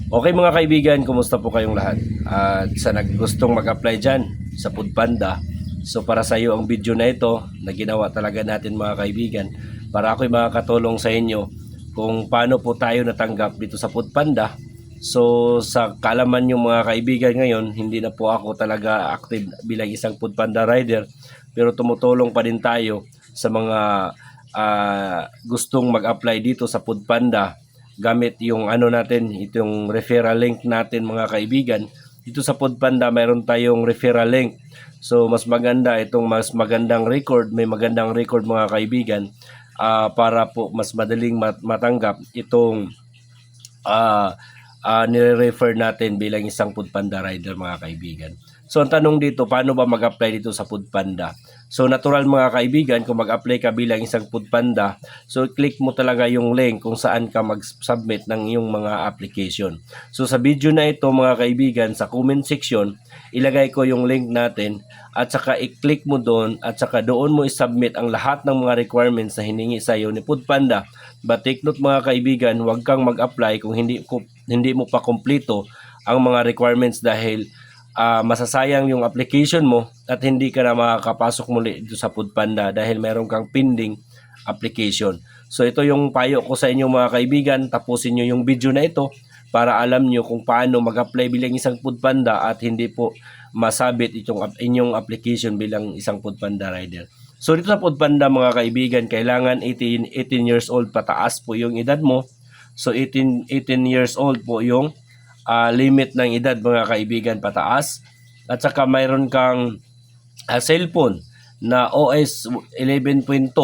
Okay mga kaibigan, kumusta po kayong lahat? At sa naggustong mag-apply dyan sa Foodpanda, so para sa iyo ang video na ito na ginawa talaga natin mga kaibigan para ako'y makakatulong sa inyo kung paano po tayo natanggap dito sa Foodpanda. So sa kaalaman nyo mga kaibigan ngayon, hindi na po ako talaga active bilang isang Foodpanda rider, pero tumutulong pa din tayo sa mga gustong mag-apply dito sa Foodpanda gamit yung ano natin, itong referral link natin mga kaibigan. Dito sa Foodpanda mayroon tayong referral link. So mas maganda itong mas magandang record, may magandang record mga kaibigan para po mas madaling matanggap itong nire-refer natin bilang isang Foodpanda rider mga kaibigan. So ang tanong dito, paano ba mag-apply dito sa Foodpanda? So natural mga kaibigan, kung mag-apply ka bilang isang Foodpanda, so click mo talaga yung link kung saan ka mag-submit ng iyong mga application. So sa video na ito mga kaibigan, sa comment section, ilagay ko yung link natin at saka i-click mo doon at saka doon mo i-submit ang lahat ng mga requirements na hiningi sa iyo ni Foodpanda. But take note mga kaibigan, huwag kang mag-apply kung hindi mo pa kumpleto ang mga requirements dahil masasayang yung application mo at hindi ka na makakapasok muli dito sa Foodpanda dahil meron kang pending application. So ito yung payo ko sa inyo mga kaibigan, tapusin nyo yung video na ito para alam nyo kung paano mag-apply bilang isang Foodpanda at hindi po masabit itong inyong application bilang isang Foodpanda rider. So dito sa Foodpanda mga kaibigan, kailangan 18 years old pataas po yung edad mo. So 18 years old po yung limit ng edad mga kaibigan pataas. At saka mayroon kang cellphone na OS 11.2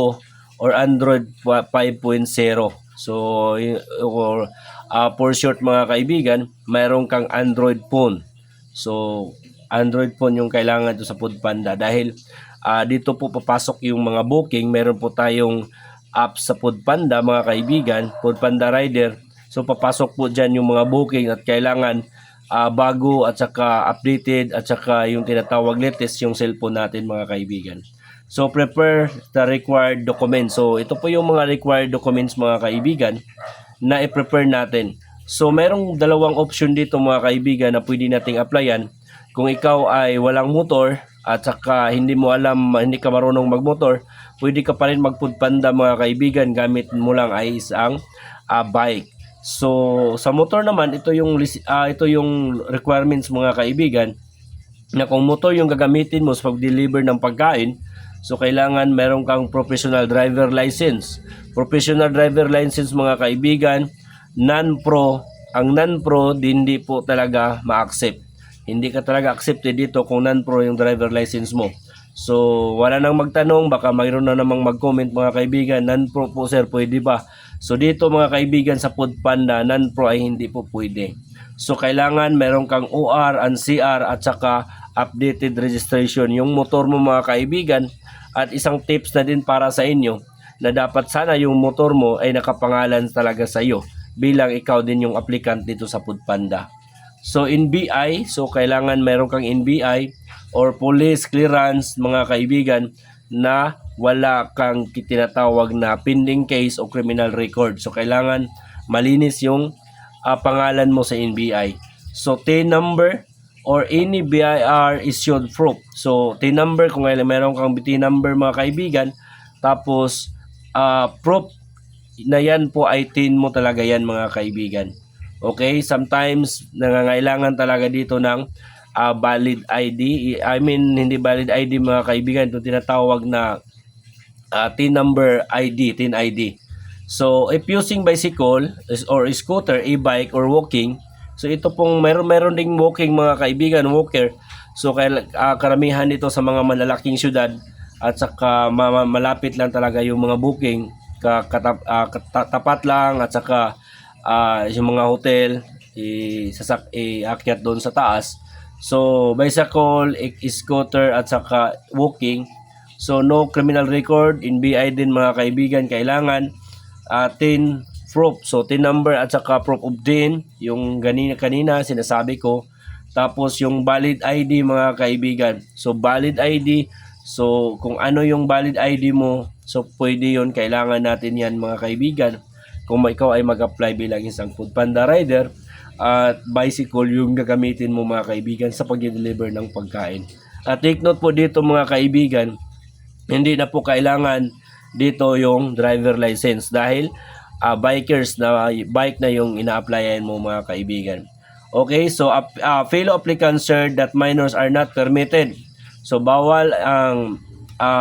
or Android 5.0. So or for short mga kaibigan, mayroon kang Android phone. So Android phone yung kailangan ito sa Foodpanda dahil dito po papasok yung mga booking. Meron po tayong app sa Foodpanda mga kaibigan, Foodpanda Rider. So papasok po dyan yung mga booking at kailangan bago at saka updated at saka yung tinatawag latest yung cellphone natin mga kaibigan. So prepare the required documents. So ito po yung mga required documents mga kaibigan na i-prepare natin. So merong dalawang option dito mga kaibigan na pwede nating applyan. Kung ikaw ay walang motor at saka hindi mo alam, hindi ka marunong magmotor, pwede ka pa rin mag-Foodpanda mga kaibigan gamit mo lang ay isang bike. So sa motor naman, ito yung requirements mga kaibigan na kung motor yung gagamitin mo sa pag-deliver ng pagkain, so kailangan meron kang professional driver license. Professional driver license mga kaibigan, non-pro. Ang non-pro hindi po talaga ma-accept. Hindi ka talaga accepted dito kung non-pro yung driver license mo. So wala nang magtanong, baka mayroon na namang mag-comment mga kaibigan, non-pro po sir, pwede ba? So dito mga kaibigan sa Foodpanda, non-pro ay hindi po pwede. So kailangan meron kang OR and CR at saka updated registration yung motor mo mga kaibigan. At isang tips na din para sa inyo na dapat sana yung motor mo ay nakapangalan talaga sa iyo bilang ikaw din yung applicant dito sa Foodpanda. So NBI, so kailangan meron kang NBI or police clearance mga kaibigan na wala kang tinatawag na pending case o criminal record. So kailangan malinis yung pangalan mo sa NBI. So TIN number or any BIR issued proof. So TIN number kung meron kang TIN number mga kaibigan, tapos proof na yan po ay TIN mo talaga yan mga kaibigan. Okay, sometimes nangangailangan talaga dito ng valid ID. I mean, hindi valid ID mga kaibigan, ito tinatawag na TIN number ID, TIN ID. So, if using bicycle or scooter, e-bike or walking, so ito pong meron ding walking mga kaibigan, walker. So, karamihan dito sa mga malalaking syudad at saka malapit lang talaga yung mga booking, tapat lang at saka yung mga hotel iakyat doon sa taas. So bicycle, scooter at saka walking. So no criminal record, NBI din mga kaibigan, kailangan TIN proof. So TIN number at saka proof of DIN, yung kanina sinasabi ko. Tapos yung valid ID mga kaibigan. So valid ID, so kung ano yung valid ID mo, so pwede yun, kailangan natin yan mga kaibigan. kung ikaw ay mag-apply bilang isang Foodpanda rider at bicycle yung gagamitin mo mga kaibigan sa pag-deliver ng pagkain. At take note po dito mga kaibigan, hindi na po kailangan dito yung driver license dahil bikers na bike na yung ina-applyan mo mga kaibigan. Okay, so fellow applicants sir that minors are not permitted. So bawal ang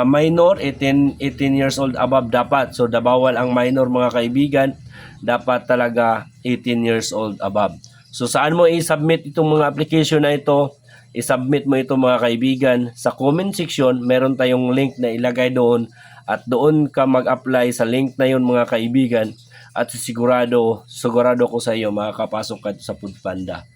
minor 18 years old above dapat. So bawal ang minor mga kaibigan, dapat talaga 18 years old above. So saan mo i-submit itong mga application na ito? I-submit mo ito mga kaibigan sa comment section. Meron tayong link na ilagay doon at doon ka mag-apply sa link na yun mga kaibigan at sigurado ko sa iyo makakapasok ka sa Foodpanda.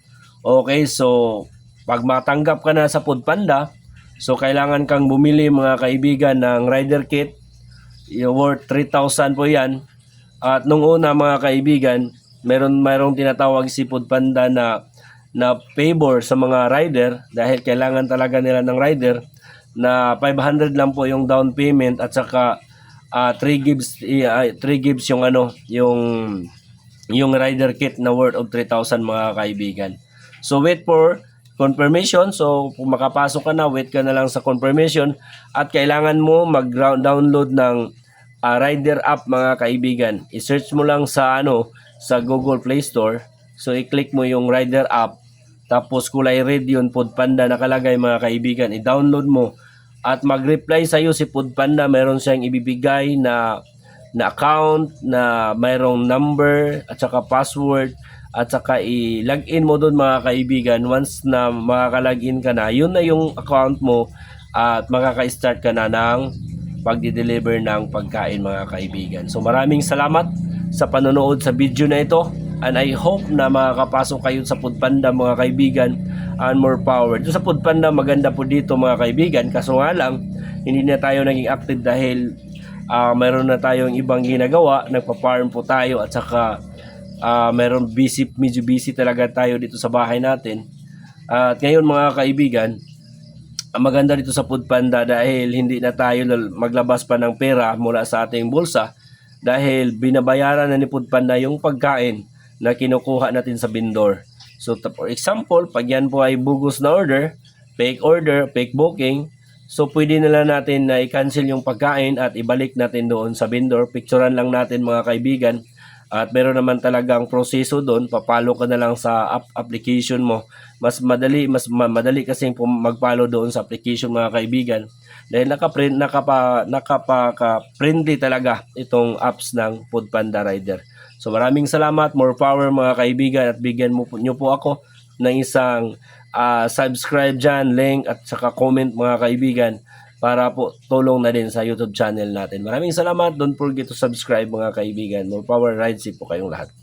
Okay, so pag matanggap ka na sa Foodpanda, so kailangan kang bumili mga kaibigan ng rider kit, worth 3,000 po yan. At nung una mga kaibigan, mayroong tinatawag si Foodpanda na favor sa mga rider dahil kailangan talaga nila ng rider na 500 lang po yung down payment at saka 3 gives yung yung rider kit na worth of 3,000 mga kaibigan. So wait for confirmation. So kung makapasok ka na, wait ka na lang sa confirmation at kailangan mo mag-download ng rider app mga kaibigan. I-search mo lang sa sa Google Play Store. So i-click mo yung rider app. Tapos kulay red yun, Foodpanda nakalagay mga kaibigan. I-download mo at mag-reply sa iyo si Foodpanda. Meron siyang ibibigay na account na mayroong number at saka password at saka i-login mo doon mga kaibigan. Once na makaka-login ka na, yun na yung account mo at makaka-start ka na ng pagdi-deliver ng pagkain mga kaibigan. So maraming salamat sa panonood sa video na ito and I hope na makakapasok kayo sa Foodpanda mga kaibigan and more power. Dito sa Foodpanda maganda po dito mga kaibigan, kaso nga lang hindi na tayo naging active dahil mayroon na tayong ibang ginagawa, nagpa-farm po tayo at saka medyo busy talaga tayo dito sa bahay natin. At ngayon mga kaibigan, maganda dito sa Foodpanda dahil hindi na tayo maglabas pa ng pera mula sa ating bulsa dahil binabayaran na ni Foodpanda yung pagkain na kinukuha natin sa vendor. So for example, pag yan po ay bogus na order, fake booking, so pwede na lang natin na i-cancel yung pagkain at ibalik natin doon sa vendor. Picturean lang natin mga kaibigan. At meron naman talagang proseso doon, papalo ka na lang sa application mo. Mas madali kasi mag-follow doon sa application mga kaibigan. Dahil nakapa-friendly talaga itong apps ng Foodpanda Rider. So maraming salamat, more power mga kaibigan at bigyan nyo po ako ng isang subscribe dyan, link at saka comment mga kaibigan para po tulong na din sa YouTube channel natin. Maraming salamat. Don't forget to subscribe mga kaibigan. More power, ride safe po kayong lahat.